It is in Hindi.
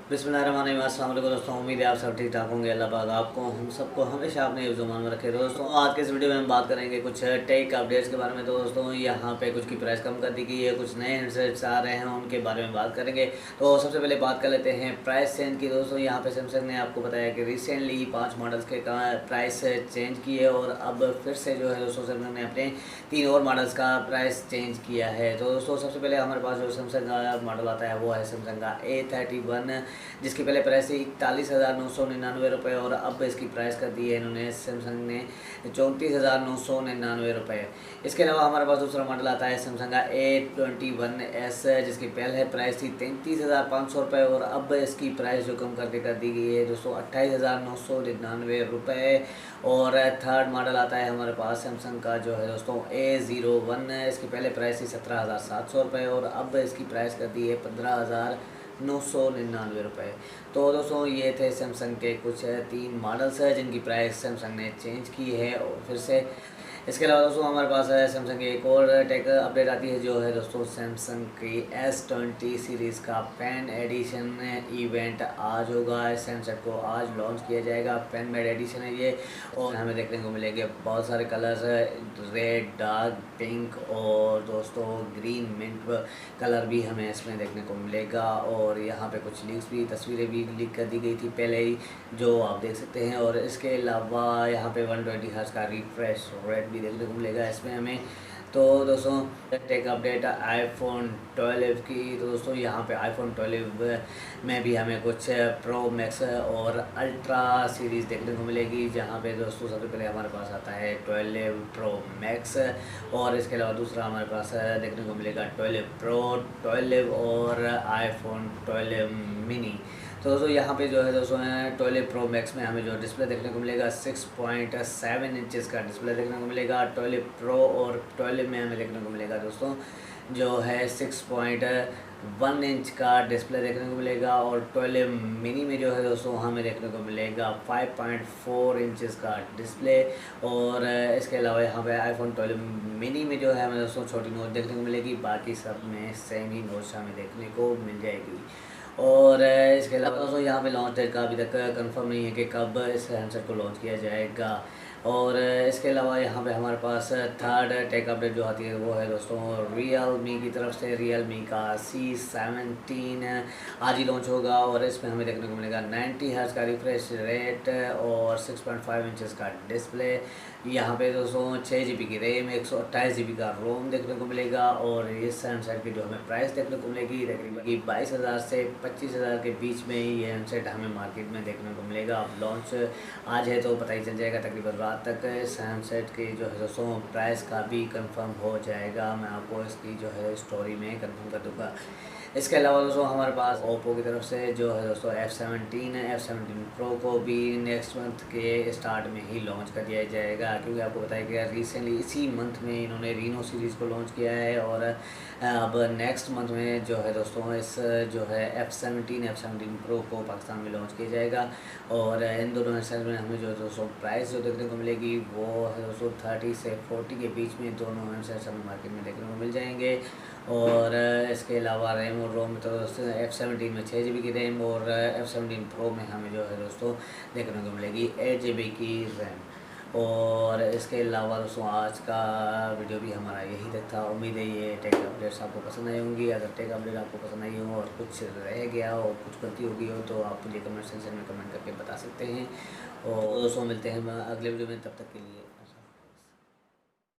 बिस्मिल्लाहिर्रहमानिर्रहीम। अस्सलाम वालेकुम दोस्तों, उम्मीद है आप सब ठीक ठाक होंगे। अल्लाह पाक आपको हम सबको हमेशा अपने जुबान में रखे। दोस्तों आज के इस वीडियो में हम बात करेंगे कुछ टेक अपडेट्स के बारे में। दोस्तों यहाँ पे कुछ की प्राइस कम कर दी गई है, कुछ नए हैंडसेट्स आ रहे हैं, उनके बारे में बात करेंगे। तो सबसे पहले बात कर लेते हैं प्राइस चेंज की। दोस्तों यहाँ पे सैमसंग ने आपको बताया कि रिसेंटली 5 मॉडल्स के प्राइस चेंज किए और अब फिर से जो है दोस्तों सैमसंग ने अपने 3 और मॉडल्स का प्राइस चेंज किया है। तो दोस्तों सबसे पहले हमारे पास जो सैमसंग का मॉडल आता है वो है सैमसंग का A31, जिसकी पहले प्राइस थी 41,999 रुपये और अब इसकी प्राइस कर दी है इन्होंने सैमसंग ने 34,999 रुपये। इसके अलावा हमारे पास दूसरा मॉडल आता है सैमसंग का A21s, जिसकी पहले प्राइस थी 33,500 रुपये और अब इसकी प्राइस जो कम करके कर दी गई है दोस्तों 28,999 रुपये। और थर्ड मॉडल आता है हमारे पास सैमसंग का जो है दोस्तों A01, इसकी पहले प्राइस थी 17,700 रुपये और अब इसकी प्राइस कर दी है 15,999 रुपये। तो दोस्तों ये थे सैमसंग के कुछ 3 मॉडल्स हैं जिनकी प्राइस सैमसंग ने चेंज की है और फिर से। इसके अलावा दोस्तों हमारे पास है सैमसंग की एक और टेक अपडेट आती है जो है दोस्तों सैमसंग की S20 सीरीज़ का पेन एडिशन इवेंट आज होगा। इस हैंडसेट को आज लॉन्च किया जाएगा। पेन मेड एडिशन है ये और हमें देखने को मिलेंगे बहुत सारे कलर्स, रेड, डार्क, पिंक और दोस्तों ग्रीन मिंट कलर भी हमें इसमें देखने को मिलेगा। और यहाँ पे कुछ लीक्स भी, तस्वीरें भी लीक कर दी गई थी पहले ही, जो आप देख सकते हैं। और इसके अलावा यहाँ पे 120 हर्ट्ज का रिफ्रेश रेट भी देखने को मिलेगा इसमें हमें। तो दोस्तों टेक अपडेट आईफोन 12 की। तो दोस्तों यहाँ पे आईफोन 12 में भी हमें कुछ प्रो मैक्स और अल्ट्रा सीरीज़ देखने को मिलेगी, जहाँ पे दोस्तों सबसे पहले हमारे पास आता है 12 प्रो मैक्स और इसके अलावा दूसरा हमारे पास देखने को मिलेगा 12 प्रो, 12 और आईफोन 12 मिनी। तो दोस्तों यहाँ पे जो है दोस्तों 12 प्रो मैक्स में हमें जो डिस्प्ले देखने को मिलेगा 6.7 इंचज़ का डिस्प्ले देखने को मिलेगा। 12 प्रो और 12 में हमें देखने को मिलेगा दोस्तों जो है 6.1 इंच का डिस्प्ले देखने को मिलेगा। और 12 मिनी में जो है दोस्तों हमें देखने को मिलेगा 5.4 इंचज़ का डिस्प्ले। और इसके अलावा यहाँ पे आईफोन 12 मिनी में जो है हमें दोस्तों छोटी नोच देखने को मिलेगी, बाकी सब में सेम ही नोच हमें देखने को मिल जाएगी। और इसके अलावा दोस्तों यहाँ पे लॉन्च डेट का अभी तक कंफर्म नहीं है कि कब इस हैंडसेट को लॉन्च किया जाएगा। और इसके अलावा यहाँ पे हमारे पास थर्ड टेक अपडेट जो आती है वो है दोस्तों Realme की तरफ से। Realme का C17 आज ही लॉन्च होगा और इसमें हमें देखने को मिलेगा 90 हर्ट्ज का रिफ्रेश रेट और 6.5 इंचज़ का डिस्प्ले। यहाँ पे दोस्तों 6 GB की रैम, 128 GB का रोम देखने को मिलेगा। और इस हैंडसेट की जो हमें प्राइस देखने को मिलेगी तकरीबन 22,000 से 25,000 के बीच में ही ये हैंडसेट हमें मार्केट में देखने को मिलेगा। अब लॉन्च आज है तो पता ही चल जाएगा, तकरीबन रात तक इस हैंडसेट की जो है दोस्तों प्राइस का भी कंफर्म हो जाएगा। मैं आपको इसकी जो है स्टोरी में कंफर्म कर दूँगा। इसके अलावा दोस्तों हमारे पास ओप्पो की तरफ से जो है दोस्तों F17 प्रो को भी नेक्स्ट मंथ के स्टार्ट में ही लॉन्च कर दिया जाएगा, क्योंकि आपको बताया कि रिसेंटली इसी मंथ में इन्होंने रीनो सीरीज़ को लॉन्च किया है और अब नेक्स्ट मंथ में जो है दोस्तों इस जो है F17 प्रो को पाकिस्तान में लॉन्च किया जाएगा। और इन दोनों हैंडसेट में हमें जो दोस्तों प्राइस जो देखने को मिलेगी वो है दोस्तों 30 से 40 के बीच में दोनों हैंडसेट्स हमें मार्केट में देखने को मिल जाएंगे। और इसके अलावा रैम और रोम तो दोस्तों F17 में 6 GB की रैम और F17 प्रो में हमें जो है दोस्तों देखने को मिलेगी 8 GB की रैम। और इसके अलावा दोस्तों आज का वीडियो भी हमारा यही तक था। उम्मीद है ये टेक अपडेट्स आपको पसंद आई होंगी। अगर टेक अपडेट आपको पसंद आई हो और कुछ रह गया हो, कुछ गलती हो गई हो तो आप मुझे कमेंट सेक्शन में कमेंट करके बता सकते हैं। और दोस्तों मिलते हैं अगले वीडियो में, तब तक के लिए।